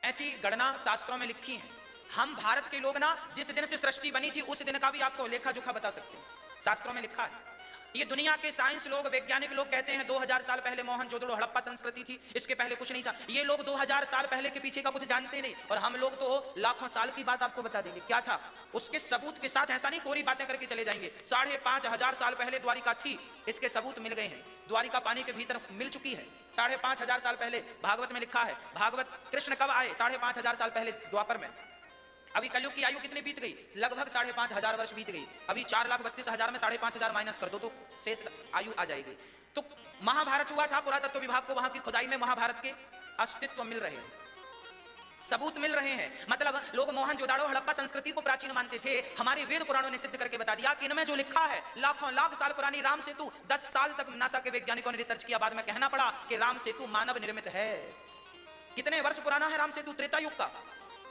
ऐसी गणना शास्त्रों में लिखी है। हम भारत के लोग ना जिस दिन से सृष्टि बनी थी उस दिन का भी आपको लेखा जोखा बता सकते हैं, शास्त्रों में लिखा है। ये दुनिया के साइंस लोग, वैज्ञानिक लोग कहते हैं 2000 साल पहले मोहनजोदड़ो हड़प्पा संस्कृति थी, इसके पहले कुछ नहीं था। ये लोग 2000 साल पहले के पीछे का कुछ जानते नहीं, और हम लोग तो लाखों साल की बात आपको बता देंगे क्या था, उसके सबूत के साथ। ऐसा नहीं कोरी बातें करके चले जाएंगे। 5500 साल पहले द्वारिका थी, इसके सबूत मिल गए हैं। द्वारिका पानी के भीतर मिल चुकी है 5500 साल पहले। भागवत में लिखा है, भागवत कृष्ण कब आए? 5500 साल पहले, द्वापर में। अभी कलयुग की आयु कितनी बीत गई? लगभग 5500 वर्ष बीत गई। अभी 4,32,000 में 5500 माइनस कर दो तो शेष आयु आ जाएगी। तो महाभारत हुआ था, पुरातत्व विभाग को वहां की खुदाई में महाभारत के अस्तित्व मिल रहे हैं, सबूत मिल रहे हैं। मतलब लोग मोहनजोदड़ो हड़प्पा संस्कृति को प्राचीन मानते थे, हमारे वेद पुराणों ने सिद्ध करके बता दिया कि इनमें जो लिखा है लाखों लाख साल पुरानी राम सेतु, 10 साल तक नासा के वैज्ञानिकों ने रिसर्च किया, बाद में कहना पड़ा कि राम सेतु मानव निर्मित है। कितने वर्ष पुराना है राम सेतु? त्रेता युग का।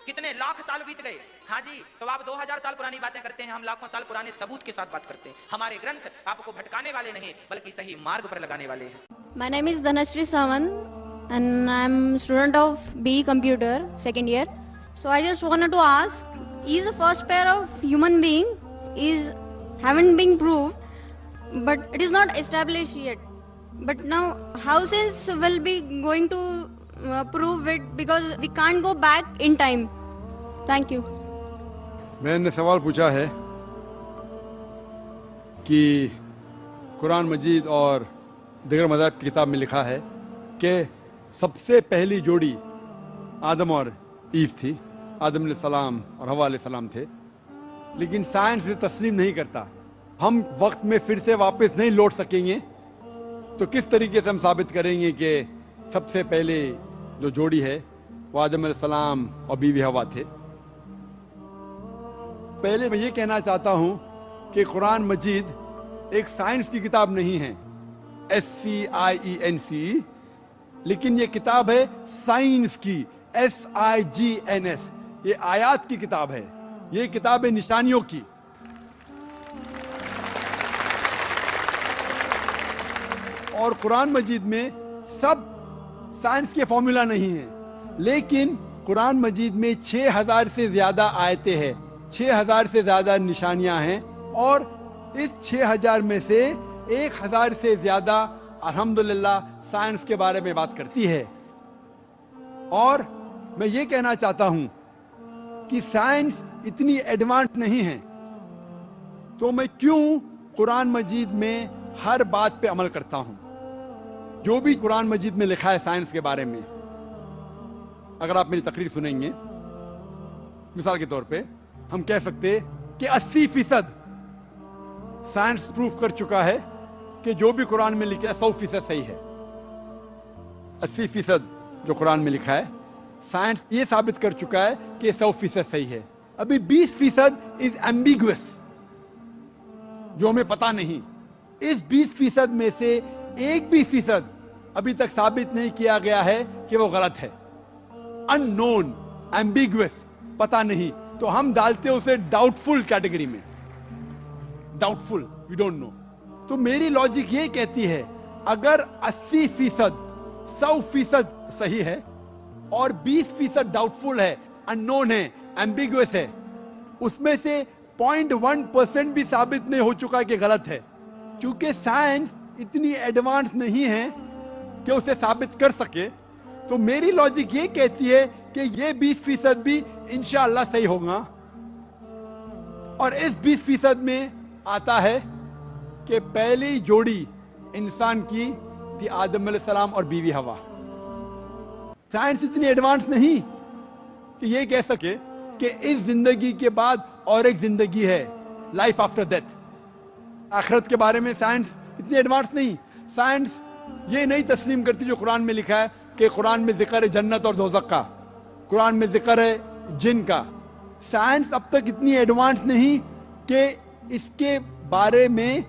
कितने लाख साल बीत गए। हाँ जी, तो आप 2000 साल पुरानी बातें करते हैं, हम लाखों साल पुराने सबूत के साथ बात करते हैं। हमारे ग्रंथ आपको भटकाने वाले नहीं बल्कि सही मार्ग पर लगाने वाले हैं। My name is Dhanashree Sawant and I'm student of BE Computer second year. So I just wanted to ask, is the first pair of human being haven't been proved, but it is not established yet. But now how science will be going to prove it, because we can't go back in time. Thank you. मैंने सवाल पूछा है कि कुरान मजीद और दीगर मज़ाहिब की किताब में लिखा है कि सबसे पहली जोड़ी आदम और ईव थी, आदम अलैहिस्सलाम और हवा अलैहिस्सलाम थे, लेकिन साइंस इसे तस्लीम नहीं करता। हम वक्त में फिर से वापस नहीं लौट सकेंगे, तो किस तरीके से हम साबित करेंगे कि सबसे पहले जो जोड़ी है वो आदम अलैहिस्सलाम और बीवी हवा थे। पहले मैं ये कहना चाहता हूँ कि कुरान मजीद एक साइंस की किताब नहीं है, SCIENC, लेकिन ये किताब है साइंस की, SIGNS। ये आयात की किताब है, ये किताब है निशानियों की। और कुरान मजीद में सब साइंस के फॉर्मूला नहीं है, लेकिन कुरान मजीद में 6000 से ज्यादा आयतें हैं, 6000 से ज्यादा निशानियां हैं, और इस 6000 में से 1000 से ज्यादा अल्हम्दुलिल्लाह साइंस के बारे में बात करती है। और मैं ये कहना चाहता हूं कि साइंस इतनी एडवांस नहीं है, तो मैं क्यों कुरान मजीद में हर बात पे अमल करता हूं। जो भी कुरान मजीद में लिखा है साइंस के बारे में, अगर आप मेरी तकरीर सुनेंगे, मिसाल के तौर पे हम कह सकते कि 80% साइंस प्रूफ कर चुका है कि जो भी कुरान में लिखा है 100% सही है। 80% जो कुरान में लिखा है साइंस ये साबित कर चुका है कि 100% सही है। अभी 20% इज एम्बिगुअस, जो हमें पता नहीं। इस 20% में से 1% अभी तक साबित नहीं किया गया है कि वो गलत है। अननोन, एम्बिगुअस, पता नहीं, तो हम डालते हैं उसे डाउटफुल कैटेगरी में। Doubtful, we don't know. तो मेरी लॉजिक ये कहती है, अगर 80% 100% सही है और 20% डाउटफुल है, अननोन है, एम्बिगुअस है, उसमें से 0.1% भी साबित नहीं हो चुका कि गलत है, क्योंकि साइंस इतनी एडवांस नहीं है कि उसे साबित कर सके। तो मेरी लॉजिक ये कहती है कि ये 20% भी इंशाअल्लाह सही होगा। और इस 20% में आता है कि पहली जोड़ी इंसान की थी आदम अलैहिस्सलाम और बीवी हवा। साइंस इतनी एडवांस नहीं कि ये कह सके कि इस जिंदगी के बाद और एक जिंदगी है, लाइफ आफ्टर डेथ। आखिरत के बारे में साइंस इतनी एडवांस नहीं। साइंस ये नहीं तस्लीम करती जो कुरान में लिखा है कि कुरान में जिक्र है जन्नत और दोज़ख का, कुरान में जिक्र है जिन का। साइंस अब तक इतनी एडवांस नहीं कि इसके बारे में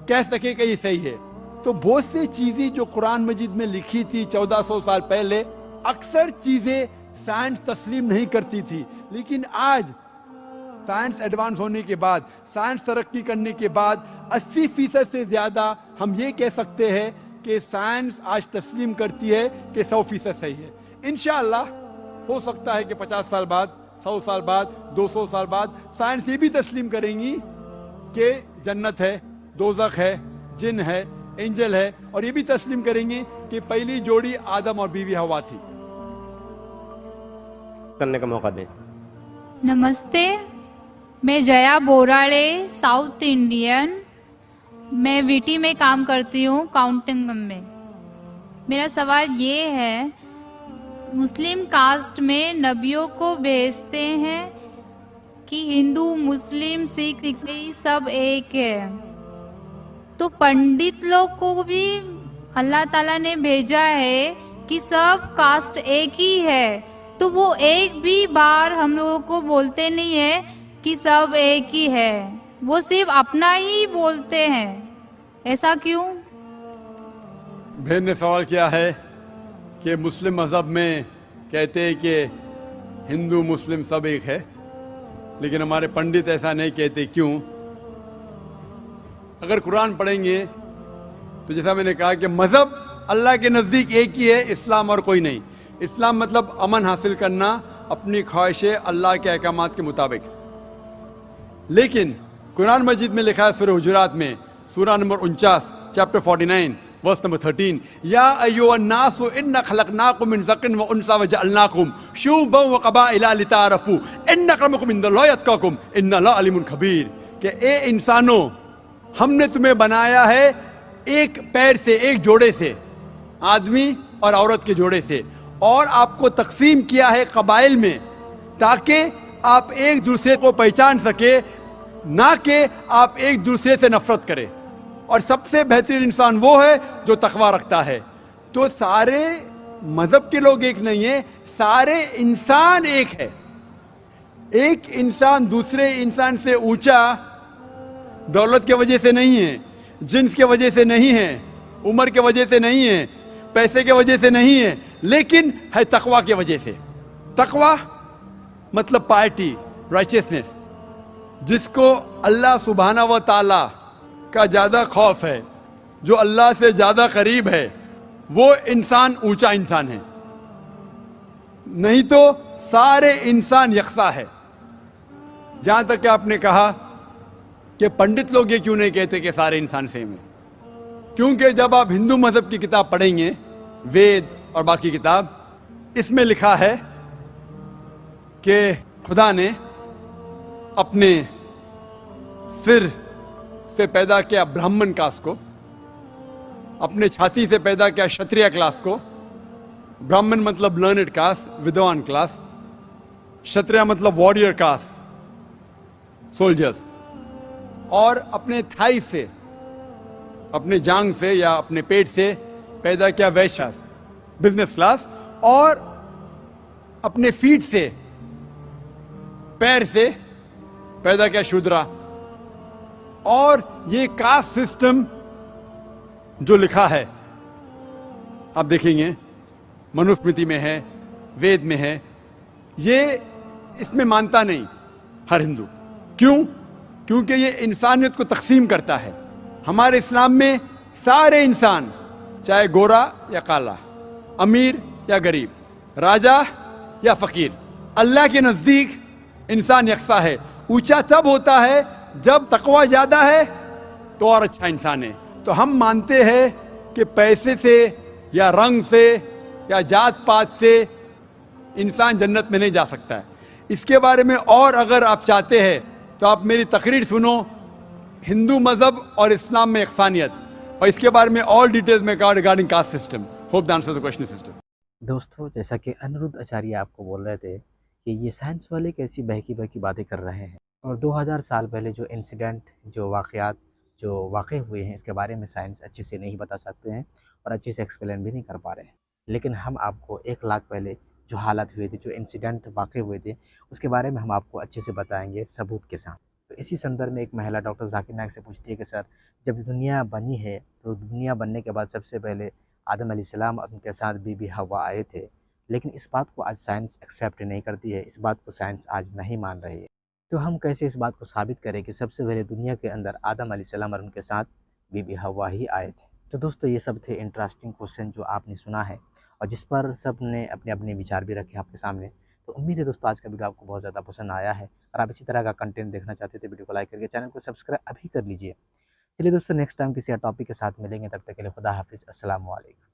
कह सके कि ये सही है। तो बहुत सी चीजें जो कुरान मजीद में लिखी थी 1400 साल पहले, अक्सर चीजें साइंस तस्लीम नहीं करती थी, लेकिन आज साइंस एडवांस होने के बाद, साइंस तरक्की करने के बाद 80% से ज्यादा हम ये कह सकते हैं कि साइंस आज तस्लीम करती है कि 100% सही है। इंशाअल्लाह हो सकता है कि 50 साल बाद, 100 साल बाद, 200 साल बाद साइंस ये भी तस्लीम करेंगी कि जन्नत है, दोज़ख है, जिन है, एंजल है, और ये भी तस्लीम करेंगी कि पहली जोड़ी आदम और बीवी हवा थी। करने का मौका दें। नमस्ते, मैं जया बोराड़े, साउथ इंडियन। मैं वीटी में काम करती हूँ, काउंटिंग में। मेरा सवाल ये है, मुस्लिम कास्ट में नबियों को भेजते हैं कि हिंदू, मुस्लिम, सिख, ईसाई सब एक है, तो पंडित लोग को भी अल्लाह ताला ने भेजा है कि सब कास्ट एक ही है, तो वो एक भी बार हम लोगों को बोलते नहीं है कि सब एक ही है, वो सिर्फ अपना ही बोलते हैं, ऐसा क्यों? बहन ने सवाल किया है कि मुस्लिम मज़हब में कहते हैं कि हिंदू मुस्लिम सब एक है, लेकिन हमारे पंडित ऐसा नहीं कहते, क्यों? अगर कुरान पढ़ेंगे तो जैसा मैंने कहा कि मज़हब अल्लाह के नज़दीक एक ही है, इस्लाम और कोई नहीं। इस्लाम मतलब अमन हासिल करना, अपनी ख्वाहिशें अल्लाह के अहकामात के मुताबिक। लेकिन कुरान मजीद में लिखा है सूरह हुजुरात में, सूरह नंबर 49, चैप्टर 49, वर्स नंबर 13, या अय्युहन्नासु इन्ना खलकनाकुम मिन ज़करिन व उन्सा व जअलनाकुम शुअबन व क़बाइला लिताअरफू इन्न अक्रमकुम इंदल्लाहि अत्क़ाकुम इन्नल्लाहा अलीमुन खबीर, कि ए इंसानों, हमने तुम्हें बनाया है एक पैर से, एक जोड़े से, आदमी और औरत के जोड़े से, और आपको तकसीम किया है कबाइल में, ताकि आप एक दूसरे को पहचान सके, ना कि आप एक दूसरे से नफरत करें। और सबसे बेहतरीन इंसान वो है जो तकवा रखता है। तो सारे मजहब के लोग एक नहीं है, सारे इंसान एक है। एक इंसान दूसरे इंसान से ऊंचा दौलत के वजह से नहीं है, जिन्स के वजह से नहीं है, उम्र के वजह से नहीं है, पैसे के वजह से नहीं है, लेकिन है तकवा के वजह से। तकवा मतलब पायटी, राइचियसनेस, जिसको अल्लाह सुब्हाना व ताला का ज़्यादा खौफ है, जो अल्लाह से ज़्यादा करीब है, वो इंसान ऊंचा इंसान है। नहीं तो सारे इंसान यकसा है। जहाँ तक कि आपने कहा कि पंडित लोग ये क्यों नहीं कहते कि सारे इंसान सेम है, क्योंकि जब आप हिंदू मज़हब की किताब पढ़ेंगे, वेद और बाकी किताब, इसमें लिखा है कि खुदा ने अपने सिर से पैदा किया ब्राह्मण कास्ट को, अपने छाती से पैदा किया क्षत्रिय क्लास को। ब्राह्मण मतलब लर्नेड कास्ट, विद्वान क्लास, क्षत्रिय मतलब वॉरियर कास्ट, सोल्जर्स, और अपने थाई से, अपने जांग से या अपने पेट से पैदा किया वैश्य, बिजनेस क्लास, और अपने फीट से, पैर से पैदा किया शूद्रा। और ये कास्ट सिस्टम जो लिखा है, आप देखेंगे मनुस्मृति में है, वेद में है, ये इसमें मानता नहीं हर हिंदू। क्यों? क्योंकि ये इंसानियत को तकसीम करता है। हमारे इस्लाम में सारे इंसान, चाहे गोरा या काला, अमीर या गरीब, राजा या फकीर, अल्लाह के नज़दीक इंसान यकसा है। ऊंचा तब होता है जब तकवा ज़्यादा है तो और अच्छा इंसान है। तो हम मानते हैं कि पैसे से या रंग से या जात पात से इंसान जन्नत में नहीं जा सकता है। इसके बारे में और अगर आप चाहते हैं तो आप मेरी तकरीर सुनो, हिंदू मज़हब और इस्लाम में यकसानियत, और इसके बारे में और डिटेल्स में कहा regarding caste system. Hope the answer the question system. दोस्तों, जैसा कि अनिरुद्ध आचार्य आपको बोल रहे थे कि ये साइंस वाले कैसी बहकी बहकी बातें कर रहे हैं, और 2000 साल पहले जो इंसिडेंट, जो वाक़यात जो वाक़े हुए हैं, इसके बारे में साइंस अच्छे से नहीं बता सकते हैं और अच्छे से एक्सप्लेन भी नहीं कर पा रहे हैं। लेकिन हम आपको 1 लाख पहले जो हालात हुए थे, जो इंसिडेंट वाक़े हुए थे, उसके बारे में हम आपको अच्छे से बताएंगे सबूत के साथ। तो इसी संदर्भ में एक महिला डॉक्टर जाकिर नायक से पूछती है कि सर, जब दुनिया बनी है तो दुनिया बनने के बाद सबसे पहले आदम अलैहिस्सलाम और उनके साथ बीबी हवा आए थे, लेकिन इस बात को आज साइंस एक्सेप्ट नहीं करती है, इस बात को साइंस आज नहीं मान रही है। तो हम कैसे इस बात को साबित करें कि सबसे पहले दुनिया के अंदर आदम अलैहिस्सलाम और उनके साथ बीबी हवा ही आए थे। तो दोस्तों, ये सब थे इंटरेस्टिंग क्वेश्चन जो आपने सुना है, اور جس پر سب نے اپنے اپنے وچار بھی رکھے آپ کے سامنے. تو امید ہے دوستوں آج کا ویڈیو آپ کو بہت زیادہ پسند آیا ہے، اور آپ اسی طرح کا کنٹینٹ دیکھنا چاہتے تھے ویڈیو کو لائک کر کے چینل کو سبسکرائب ابھی کر لیجئے. چلیے دوستوں نیکسٹ ٹائم کسی اور ٹاپک کے ساتھ ملیں گے، تب تک کے لیے خدا حافظ، السلام علیکم.